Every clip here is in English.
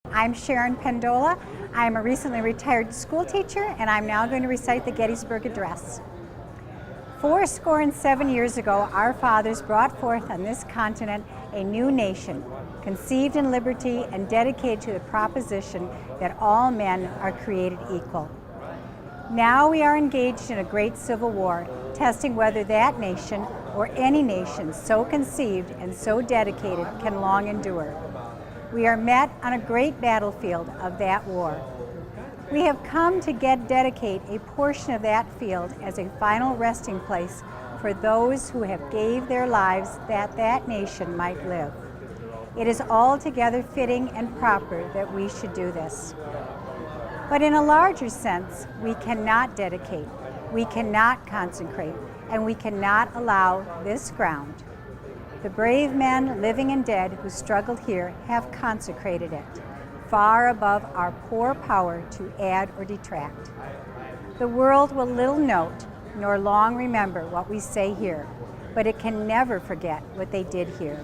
I'm Sharon Pendola. I'm a recently retired school teacher, and I'm now going to recite the Gettysburg Address. 77 years ago, our fathers brought forth on this continent a new nation, conceived in liberty and dedicated to the proposition that all men are created equal. Now we are engaged in a great civil war, testing whether that nation or any nation so conceived and so dedicated can long endure. We are met on a great battlefield of that war. We have come to dedicate a portion of that field as a final resting place for those who have gave their lives that that nation might live. It is altogether fitting and proper that we should do this. But in a larger sense, we cannot dedicate, we cannot consecrate, and we cannot allow this ground. The brave men, living and dead, who struggled here have consecrated it, far above our poor power to add or detract. The world will little note nor long remember what we say here, but it can never forget what they did here.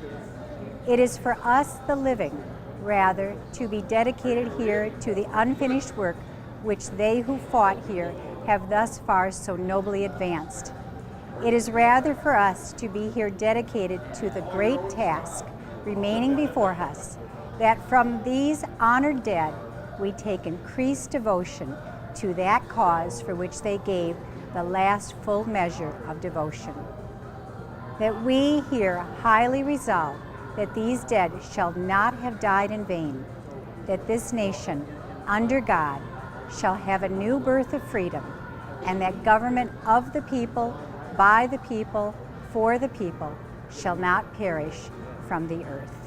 It is for us, the living, rather, to be dedicated here to the unfinished work which they who fought here have thus far so nobly advanced. It is rather for us to be here dedicated to the great task remaining before us, that from these honored dead we take increased devotion to that cause for which they gave the last full measure of devotion. That we here highly resolve that these dead shall not have died in vain, that this nation, under God, shall have a new birth of freedom, and that government of the people, by the people, for the people, shall not perish from the earth.